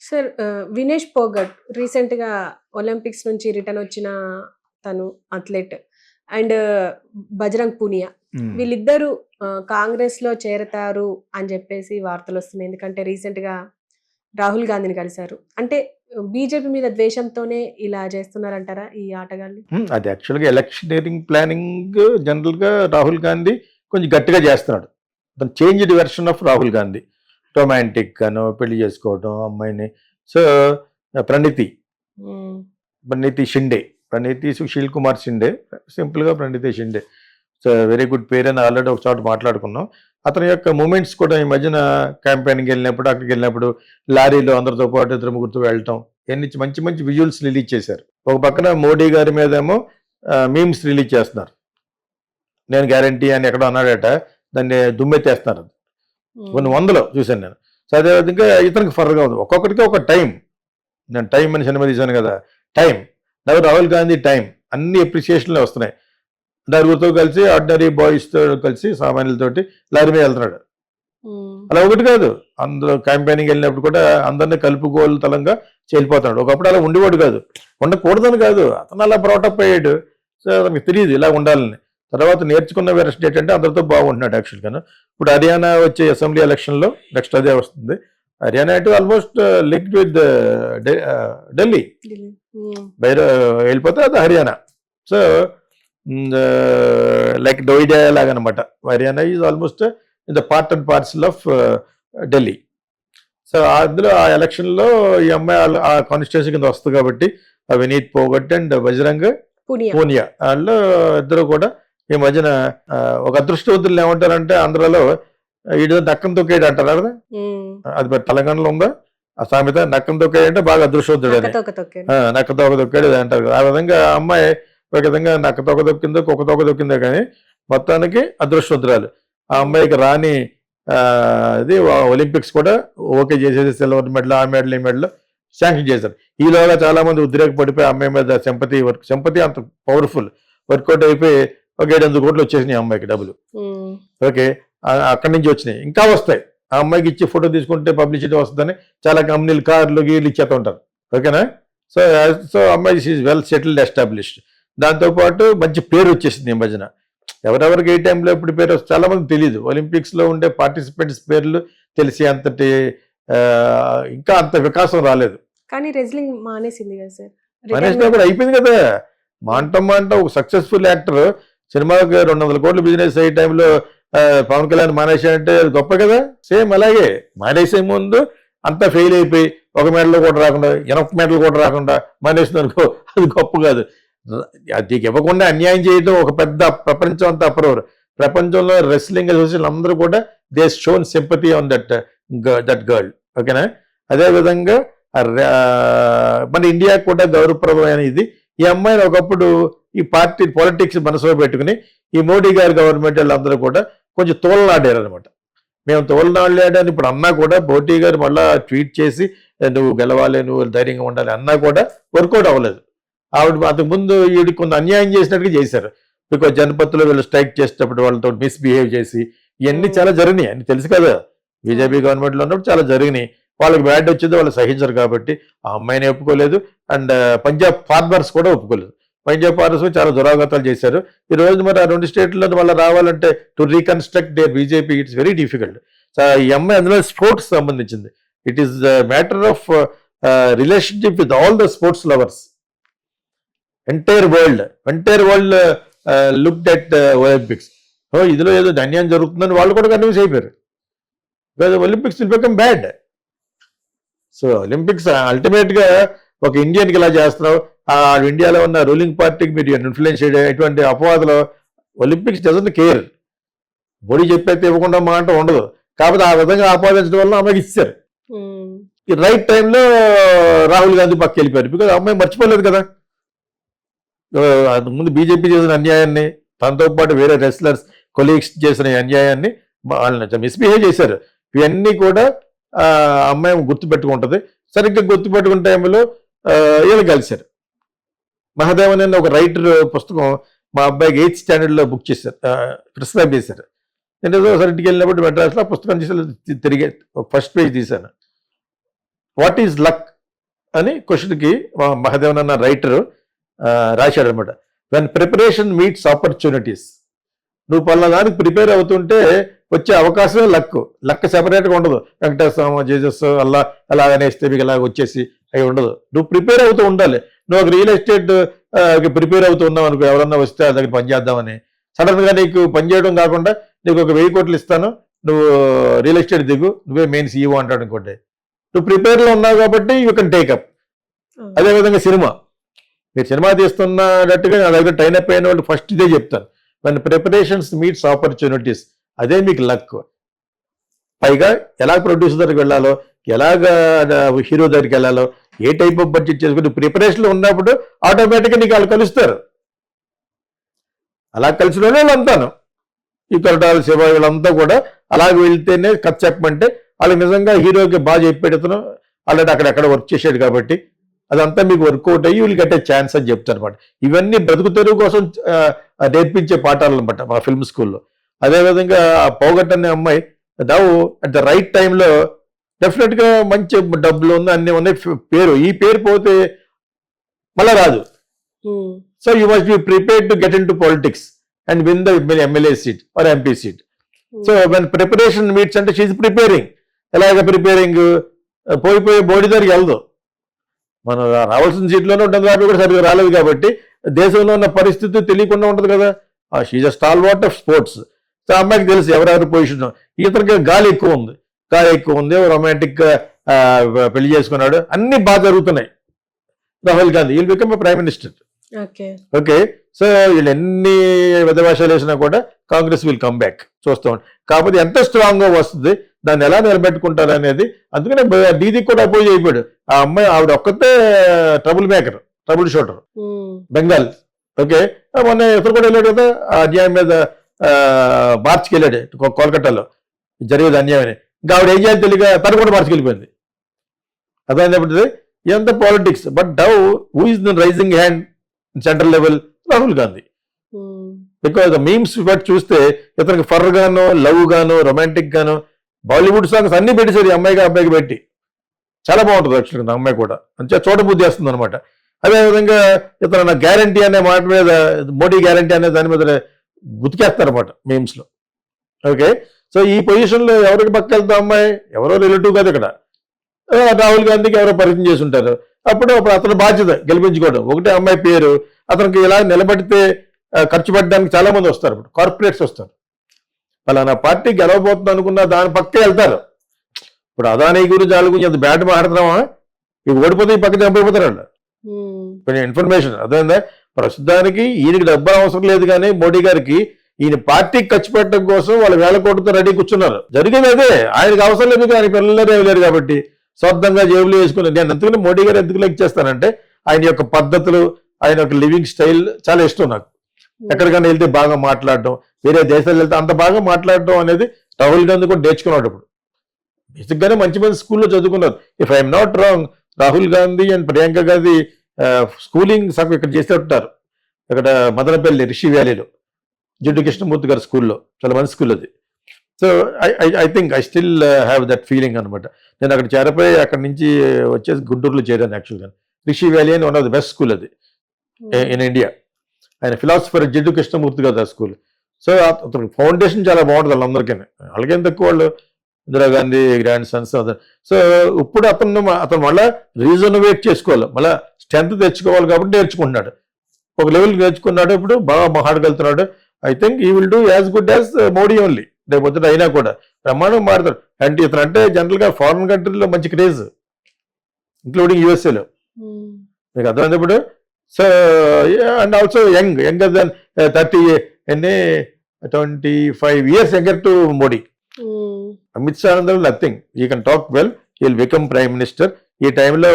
Sir Vinesh Phogat రీసెంట్‌గా Olympics నుంచి return వచ్చిన తను అథ్లెట్. అండ్ బజరంగ్ పూనియా. హ్మ్. వీళ్ళిద్దరూ కాంగ్రెస్‌లో చేరతారు అని జెప్పేసి వార్తలొస్తున్నాయి. ఎందుకంటే రీసెంట్‌గా రాహుల్ గాంధీని కలిసారు. అంటే బీజేపీ మీద ద్వేషంతోనే ఇలా చేస్తున్నారంటారా ఈ ఆటగాళ్ళు? అది యాక్చువల్‌గా ఎలక్షనీరింగ్ ప్లానింగ్ జనరల్‌గా రాహుల్ గాంధీ కొంచెం గట్టిగా చేస్తున్నాడు. అతను changed version of Rahul Gandhi. రొమాంటిక్‌గాను పెళ్లి చేసుకోవడం అమ్మాయిని. సో, ప్రణితి, హ్మ్. ప్రణితి షిండే. ప్రణితి సుశీల్ కుమార్ షిండే. సింపుల్‌గా Praniti Shinde. So, very good పేరు అని ఆల్రెడీ ఒక చోట మాట్లాడుకున్నాం. అతని యొక్క మూమెంట్స్ కూడా ఈ మధ్యన క్యాంపెయినింగ్‌కి వెళ్ళినప్పుడు, అక్కడికి వెళ్ళినప్పుడు లారీలో అందరితో పాటు ఇద్దరు ముగ్గురితో వెళ్ళటం. ఇయన్నీ మంచి మంచి విజువల్స్ రిలీజ్ చేశారు. ఒక పక్కన మోడీ గారి మీదేమో మీమ్స్ రిలీజ్ చేస్తున్నారు. నేను గ్యారంటీ అని ఎక్కడో అన్నాడట. దాన్ని దుమ్మెత్తేస్తున్నారు. కొన్ని హ్మ్. వందలు చూశాను నేను. సో, అదేవిధంగా ఇతనికి ఫర్దర్‌గా ఉంది. ఒక్కొక్కడికి ఒక టైం. నేను 'టైమ్' అని సినిమా తీశాను కదా! 'Time'. Now Rahul Gandhi 'time' అన్ని అప్రిసియేషన్‌లే వస్తున్నాయి. నలుగురితో కలిసి ఆర్డినరీ బాయ్స్‌తో కలిసి సామాన్యులతోటి లారీ మీద వెళ్తున్నాడు. హ్మ్. అలా ఒకటి కాదు. అందులో క్యాంపెయినింగ్‌కి వెళ్ళినప్పుడు కూడా అందరిని కలుపుగోలుతలంగా చెళ్ళిపోతున్నాడు. ఒకప్పుడు అలా ఉండేవాడు కాదు. ఉండకూడదని కాదు. అతను అలా బ్రాటప్ అయ్యాడు. సో, అతనికి తెలియదు ఇలా ఉండాలని. తర్వాత నేర్చుకున్న వెర్షన్ ఏంటంటే అందరితో బాగుంటున్నాడు యాక్చువల్‌గాను. ఇప్పుడు హర్యానా వచ్చే అసెంబ్లీ ఎలక్షన్‌లో నెక్స్ట్ అదే వస్తుంది. హర్యానా అంటే ఆల్మోస్ట్ లింక్డ్ విత్ ఢిల్లీ. హ్మ్. బైర వెళ్ళిపోతే అది హర్యానా. సో, లైక్ నోయిడా లాగనమాట. Haryana is almost in the part and parcel of Delhi. So, అందులో ఆ ఎలక్షన్‌లో ఈ అమ్మాయి ఆ కాన్స్టిట్యున్సీ కింద వస్తుంది కాబట్టి వినీత్ పోగట్ అండ్ బజరంగ్ పూనియా. పూనియా ఆళ్ళు ఇద్దరు కూడా ఈ మధ్యన ఒక అదృష్టవంతులు ఏమంటారంటే ఆంధ్రాలో ఈడు నక్కను తొక్కేయడు అంటారు కదా! హ్మ్. అది మరి తెలంగాణలో ఉందా? ఆ సామెత నక్కను తొక్కేయంటే బాగా అదృష్టవంతుడని. నక్కతోక తొక్కాడు. నక్క తోక దొక్కాడు ఇది అంటారు కదా! ఆ విధంగా ఆ అమ్మాయి ఒక విధంగా నక్క తోక దొక్కిందో, కుక్క తోక దొక్కిందో కానీ మొత్తానికి అదృష్టవంతురాలు. ఆ అమ్మాయికి రాని ఇది ఒలింపిక్స్ కూడా ఓకే చేసేసి సిల్వర్ మెడల్, ఆ మెడల్, ఈ మెడల్ శాంక్షన్ చేశారు. ఈలోగా చాలా మంది ఉద్రేకపడిపోయి ఆ అమ్మాయి మీద సింపతి అంత పవర్ఫుల్ వర్కౌట్ అయిపోయి ఒక 700 కోట్లు వచ్చేసినాయి ఆ అమ్మాయికి డబ్బులు. హ్మ్. ఓకే. అక్కడి నుంచి వచ్చినాయి. ఇంకా వస్తాయి. ఆ అమ్మాయికి ఇచ్చి ఫోటో తీసుకుంటే పబ్లిసిటీ వస్తుందని చాలా కంపెనీలు కార్లు, గీర్లు ఇచ్చేస్తూ ఉంటారు. ఓకేనా? సో, సో అమ్మాయి she is well settled established. దాంతో పాటు మంచి పేరు వచ్చేసింది ఈ మధ్యన. ఎవరెవరికి ఏ టైంలో ఎప్పుడు పేరు వస్తుంది చాలా మందికి తెలియదు. ఒలింపిక్స్‌లో ఉండే పార్టిసిపెంట్స్ పేర్లు తెలిసే అంతటి ఇంకా అంత వికాసం రాలేదు. కానీ రెజ్లింగ్ మానేసింది కదా సార్. మనిషి రిటైర్మెంట్. కూడా అయిపోయింది కదా! మాంట ఒక సక్సెస్‌ఫుల్ యాక్టర్ సినిమాకి 200 కోట్లు బిజినెస్ అయ్యే టైంలో పవన్ కళ్యాణ్ మానేశాడంటే అది గొప్ప కదా! సేమ్ అలాగే మానేసే ముందు అంతా ఫెయిల్ అయిపోయి ఒక మెడల్ కూడా రాకుండా, ఎనఫ్ మెడల్ కూడా రాకుండా మానేసిందనుకో అది గొప్ప కాదు. అది ఇవ్వకుండా అన్యాయం చేయడం ఒక పెద్ద ప్రపంచం అంతా అప్రూవర్. ప్రపంచంలో రెస్లింగ్ అసోసియేషన్ అందరూ కూడా they shown sympathy on that girl. ఓకేనా? అదేవిధంగా మన ఇండియాకు కూడా గౌరవప్రదమైన ఇది. ఈ అమ్మాయిని ఒకప్పుడు ఈ పార్టీ పాలిటిక్స్ మనసులో పెట్టుకుని ఈ మోడీ గారి గవర్నమెంట్ వాళ్ళందరూ కూడా కొంచెం తోలనాడారు అనమాట. మేము తోలనాడలేడని ఇప్పుడు అన్నా కూడా మోడీ గారు మళ్ళా ట్వీట్ చేసి నువ్వు గెలవాలి, నువ్వు ధైర్యంగా ఉండాలి అన్నా కూడా వర్కౌట్ అవ్వలేదు. ఆవిడ అంతకుముందు వీడికి కొంత అన్యాయం చేసినట్టుగా చేశారు. బికాజ్ జనపత్తులో వీళ్ళు స్ట్రైక్ చేసేటప్పుడు వాళ్ళతో మిస్బిహేవ్ చేసి ఇవన్నీ చాలా జరిగినాయి అని తెలుసు కదా. బీజేపీ గవర్నమెంట్లో ఉన్నప్పుడు చాలా జరిగినాయి. వాళ్ళకి బ్యాడ్ వచ్చిందో వాళ్ళు సహించరు కాబట్టి ఆ అమ్మాయిని ఒప్పుకోలేదు. అండ్ పంజాబ్ ఫార్మర్స్ కూడా ఒప్పుకోలేదు. పంజాబ్ ఫార్మర్స్ చాలా దురాగతాలు చేశారు. ఈ రోజు మరి ఆ 2 స్టేట్లలో వాళ్ళు రావాలంటే to reconstruct their BJP it's very difficult. So ఈ అమ్మాయి అందులో స్పోర్ట్స్ సంబంధించింది. It is matter of relationship with all the sports lovers. Entire world looked at Olympics. ఇదిలో ఏదో అన్యాయం జరుగుతుందని వాళ్ళు కూడా కన్విన్స్ అయిపోయారు. Olympics will become bad. So Olympics అల్టిమేట్గా ఒక ఇండియన్కి ఇలా చేస్తున్నావు, ఇండియాలో ఉన్న రూలింగ్ పార్టీకి మీరు ఇన్ఫ్లుయెన్స్ చేయడం ఎటువంటి అపవాదులు ఒలింపిక్స్ డజంట్ కేర్. మోడీ చెప్పైతే ఇవ్వకుండా మాట ఉండదు. కాకపోతే ఆ విధంగా ఆపాదించడం వల్ల అమ్మాయికి ఇచ్చారు. ఈ రైట్ టైంలో రాహుల్ గాంధీ పక్క వెళ్ళిపోయారు. బికాజ్ అమ్మాయి మర్చిపోలేదు కదా. అంతకుముందు బీజేపీ చేసిన అన్యాయాన్ని, తనతో పాటు వేరే రెస్లర్స్ కొలీగ్స్ చేసిన అన్యాయాన్ని వాళ్ళని మిస్బిహేవ్ చేశారు. ఇవన్నీ కూడా అమ్మాయి గుర్తుపెట్టుకుంటుంది. సరిగ్గా గుర్తుపెట్టుకున్న టైంలో వీళ్ళు కలిశారు. మహాదేవన్ అనే ఒక రైటర్ పుస్తకం మా అబ్బాయికి 8th స్టాండర్డ్లో బుక్ చేశారు, ప్రిస్క్రైబ్ చేశారు. నేను ఏదో ఇంటికి వెళ్ళినప్పుడు మెడ్రాస్లో పుస్తకం చేసి తిరిగే ఫస్ట్ పేజ్ తీశాను. వాట్ ఈజ్ లక్ అని క్వశ్చన్కి మహాదేవన్ అన్న రైటర్ రాశాడు అనమాట. When preparation meets opportunities. నువ్వు పలానా దానికి ప్రిపేర్ అవుతుంటే వచ్చే అవకాశమే లక్ సెపరేట్గా ఉండదు. వెంకటేశ్వర జీసస్ అలా అలాగనేస్తే మీకు ఇలాగ వచ్చేసి అవి ఉండదు. నువ్వు ప్రిపేర్ అవుతూ ఉండాలి. నువ్వు ఒక రియల్ ఎస్టేట్ ప్రిపేర్ అవుతూ ఉన్నావు అనుకో, ఎవరన్నా వస్తే ఆ దగ్గర పని చేద్దామని, సడన్ గా నీకు పని చేయడం కాకుండా నీకు ఒక 1000 కోట్లు ఇస్తాను, నువ్వు రియల్ ఎస్టేట్ దిగు, నువ్వే మెయిన్ సీఈఓ అంటాడు అనుకోండి. నువ్వు ప్రిపేర్ లో ఉన్నావు కాబట్టి యూ కెన్ టేకప్. అదేవిధంగా సినిమా, మీరు సినిమా తీస్తున్నట్టుగా నా దగ్గర టైన్ అప్ అయిన వాళ్ళు ఫస్ట్ ఇదే చెప్తాను, మన ప్రిపరేషన్స్ మీట్స్ ఆపర్చునిటీస్. అదే మీకు లక్. పైగా ఎలా ప్రొడ్యూసర్ దగ్గరికి వెళ్ళాలో, ఎలాగ హీరో దగ్గరికి వెళ్ళాలో, ఏ టైప్ ఆఫ్ బడ్జెట్ చేసుకుని ప్రిపరేషన్ లో ఉన్నప్పుడు ఆటోమేటిక్గా నీకు వాళ్ళు కలుస్తారు. అలా కలిసిన వాళ్ళు అంతాను ఈ కొరటాల శివ వీళ్ళంతా కూడా అలాగే వెళ్తేనే కథ చెప్పమంటే వాళ్ళకి నిజంగా హీరోకి బాగా చెప్పేటతను ఆల్రెడీ అక్కడెక్కడ వర్క్ చేసాడు కాబట్టి అదంతా మీకు వర్కౌట్ అయ్యి వీళ్ళు కట్టే ఛాన్స్ అని చెప్తారు అనమాట. ఇవన్నీ బ్రతుకు తెరువు కోసం నేర్పించే పాఠాలు అనమాట మా ఫిల్మ్ స్కూల్లో. అదేవిధంగా పోగొట్ట అనే అమ్మాయి దావు అట్ ద రైట్ టైంలో డెఫినెట్ గా మంచి డబ్బులు ఉంది, అన్ని ఉన్నాయి, పేరు ఈ పేరు పోతే మళ్ళా రాదు. So you must be prepared to get into politics and win the MLA seat or MP seat. So when preparation meets అంటే షీఈ్ ప్రిపేరింగ్. ఎలాగ ప్రిపేరింగ్? పోయి బోడీ దగ్గరికి వెళ్దు. మనం రావాల్సిన సీట్లోనే ఉంటుంది కాబట్టి కూడా సరిగ్గా రాలేదు కాబట్టి దేశంలో ఉన్న పరిస్థితి తెలియకుండా ఉంటుంది కదా. She a stalwart of sports. So అమ్మాయికి తెలుసు ఎవరెవరి పొజిషన్. ఇతనికి గాలి ఎక్కువ ఉంది, రొమాంటిక్ పెళ్లి చేసుకున్నాడు, అన్ని బాగా జరుగుతున్నాయి. Rahul Gandhi will become a prime minister. Okay, so వీళ్ళు ఎన్ని విధవేషాలు వేసినా కూడా కాంగ్రెస్ విల్ కమ్ బ్యాక్. చూస్తాం. కాకపోతే ఎంత స్ట్రాంగ్ గా వస్తుంది, దాన్ని ఎలా నిలబెట్టుకుంటారు అనేది. అందుకనే డీదీ కూడా అపోజ్ అయిపోయాడు. ఆ అమ్మాయి ఆవిడ ఒక్కతే ట్రబుల్ షూటర్, బెంగాల్. ఓకే, మొన్న ఇతరు కూడా వెళ్ళాడు కదా ఆ అన్యాయం మీద మార్చికి వెళ్ళాడు కోల్కతాలో జరిగేది అన్యాయం. ఇంకా ఆవిడ ఏం చేయాలి తెలియక తను కూడా మార్చికి వెళ్ళిపోయింది. అదేంటంటే ఎంత politics. But though who is the rising hand central level? Rahul Gandhi. Because memes బట్టి చూస్తే ఇతనికి ఫర్ గాను, లవ్ గాను, రొమాంటిక్ గాను బాలీవుడ్ సాంగ్స్ అన్ని పెట్టేశారు. అమ్మాయికి పెట్టి చాలా బాగుంటుంది యాక్చువల్గా అమ్మాయి కూడా. అంతే చూడబుద్ధి వేస్తుంది అనమాట. అదేవిధంగా ఇతను నా గ్యారంటీ అనే మాట మీద, మోడీ గ్యారంటీ అనే దాని మీద గుతికేస్తారన్నమాట మీమ్స్ లో. ఓకే, సో ఈ పొజిషన్ లో ఎవరికి పక్క వెళ్తాం? అమ్మాయి ఎవరో రిలేటివ్ కాదు ఇక్కడ. రాహుల్ గాంధీకి ఎవరో పరిచయం చేసి ఉంటారు. అప్పుడు అతను బాధ్యత గెలిపించుకోవడం. ఒకటే అమ్మాయి పేరు, అతనికి ఇలా నిలబడితే ఖర్చు పెట్టడానికి చాలా మంది వస్తారు. ఇప్పుడు కార్పొరేట్స్ వస్తారు. పలానా పార్టీ గెలవబోతుంది అనుకున్న దాని పక్కే వెళ్తారు. ఇప్పుడు అదానీ గురించి వాళ్ళ గురించి ఎంత బ్యాట్ మాట్లాడుతున్నామా, ఇవి ఓడిపోతే ఈ పక్క చంపైపోతారు వాళ్ళు. కొంచెం ఇన్ఫర్మేషన్ అదేందా. ప్రస్తుతానికి ఈయనకి డబ్బులు అవసరం లేదు, కానీ మోడీ గారికి ఈయన పార్టీకి ఖర్చు పెట్టడం కోసం వాళ్ళు 1000 కోట్లతో రెడీ కూర్చున్నారు. జరిగింది అదే. ఆయనకు అవసరం లేదు, ఆయన పిల్లలే లేరు కాబట్టి సొంతంగా జేబులు వేసుకుని. నేను ఎందుకంటే మోడీ గారు ఎందుకు లైక్ చేస్తానంటే ఆయన యొక్క పద్ధతులు, ఆయన యొక్క లివింగ్ స్టైల్ చాలా ఇష్టం నాకు. ఎక్కడికైనా వెళ్తే బాగా మాట్లాడడం, వేరే దేశాలు వెళ్తే అంత బాగా మాట్లాడడం అనేది రాహుల్ గాంధీ కూడా నేర్చుకున్నాడు. ఇప్పుడు బేసిక్ గానే మంచి మంచి స్కూల్లో చదువుకున్నారు. If I'm not wrong, Rahul Gandhi and Priyanka Gandhi schooling సగం ఇక్కడ చేసే ఉంటారు. ఇక్కడ మదనపల్లి రిషి వ్యాలీలో జిడ్డు కృష్ణమూర్తి గారి స్కూల్లో, చాలా మంచి స్కూల్ అది. So I think I still have that feeling అనమాట. నేను అక్కడ చేరిపోయి అక్కడి నుంచి వచ్చేసి గుంటూరులో చేరాను యాక్చువల్గా. రిషి వ్యాలీ అని one of the best school అది ఇన్ ఇండియా. ఆయన ఫిలాసఫర్ జిడ్డు కృష్ణమూర్తి గారు ఆ స్కూల్. సో అతను ఫౌండేషన్ చాలా బాగుంటుంది వాళ్ళందరికీ. వాళ్ళకేం తక్కువ, వాళ్ళు ఇందిరాగాంధీ గ్రాండ్ సన్స్. సో ఇప్పుడు అతను మళ్ళీ రీజనవేట్ చేసుకోవాలి, మళ్ళీ స్ట్రెంత్ తెచ్చుకోవాలి కాబట్టి నేర్చుకుంటున్నాడు. ఒక లెవెల్ నేర్చుకున్నాడు, ఇప్పుడు బాగా మాట్లాడగలుగుతున్నాడు. ఐ థింక్ ఈ will do as good as Modi only. రేపు పొద్దుట అయినా కూడా ప్రమాణం మారుతాడు. అంటే ఇతను అంటే జనరల్ గా ఫారిన్ కంట్రీలో మంచి క్రేజ్, ఇంక్లూడింగ్ యూఎస్ఏలో. మీకు అర్థమైంది ఇప్పుడు. So and also younger than 25 years younger to Modi. Amit Shah అందరూ nothing. You can talk well, he will become prime minister. ఈ టైంలో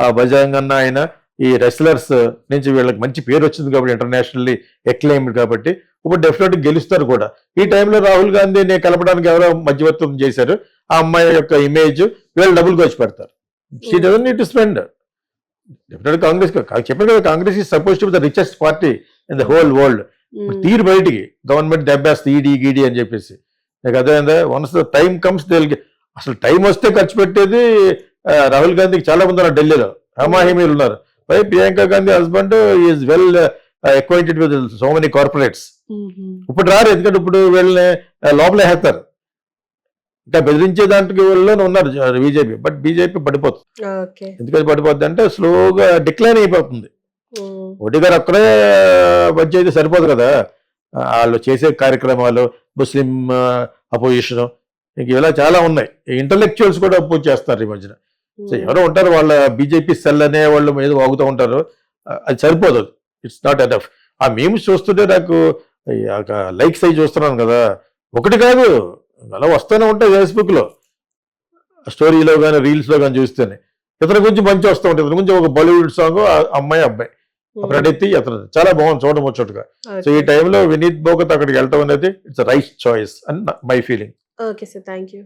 ఆ బజరంగ్ అన్న ఆయన ఈ రెస్లర్స్ నుంచి వీళ్ళకి మంచి పేరు వచ్చింది కాబట్టి, ఇంటర్నేషనల్లీ ఎక్లైమ్డ్ కాబట్టి ఇప్పుడు డెఫినెట్ గెలుస్తారు కూడా. ఈ టైంలో రాహుల్ గాంధీని కలపడానికి ఎవరో మధ్యవర్తం చేశారు. ఆ అమ్మాయి యొక్క ఇమేజ్ వీళ్ళు డబ్బులు ఖర్చు పెడతారు. She doesn't need to spend. Definite Congress చెప్పారు కదా, Congress is suppose to be the richest party in the whole world. తీరు బయటికి గవర్నమెంట్ దెబ్బేస్తుంది ఈడీ గీడీ అని చెప్పేసి. నాకు అదే వన్స్ ద టైం కమ్స్ అసలు టైం వస్తే ఖర్చు పెట్టేది రాహుల్ గాంధీకి చాలా మంది ఉన్నారు ఢిల్లీలో, హమాహిమీలు ఉన్నారు. పై Priyanka Gandhi husband is well acquainted with so many corporates. ఇప్పుడు రారు, ఎందుకంటే ఇప్పుడు వీళ్ళని లోపలే వేస్తారు. ఇంకా బెదిరించే దాంట్లో వీళ్ళలో ఉన్నారు బీజేపీ. బట్ బీజేపీ పడిపోతుంది. ఓకే. ఎందుకని పడిపోద్ది అంటే స్లోగా డిక్లైన్ అయిపోతుంది. మోడీ గారు ఒక్కడే వచ్చి అయితే సరిపోదు కదా, వాళ్ళు చేసే కార్యక్రమాలు, ముస్లిం అపోజిషన్, ఇంక ఇలా చాలా ఉన్నాయి. ఇంటలెక్చువల్స్ కూడా అపోజ్ చేస్తారు ఈ మధ్యన. సో ఎవరో ఉంటారు వాళ్ళ బీజేపీ సెల్ అనే వాళ్ళు మీద వాగుతూ ఉంటారు, అది సరిపోదు. It's not enough. ఆ మీమ్స్ చూస్తుంటే నాకు లైక్స్ అయి చూస్తున్నాను కదా, ఒకటి కాదు అలా వస్తూనే ఉంటాయి ఫేస్బుక్ లో, స్టోరీలో కానీ రీల్స్ లో కానీ చూస్తేనే. ఇతని గురించి మంచి వస్తూ ఉంటుంది. ఇతని గురించి ఒక బాలీవుడ్ సాంగ్, అమ్మాయి అబ్బాయి ప్రణీతి అతను చాలా బాగుంది చూడముచ్చట్టుగా. సో ఈ టైంలో వినీత్ భోగత్ అక్కడికి వెళ్ళటం అనేది ఇట్స్ రైట్ చాయిస్ అని my feeling. Okay sir, thank you.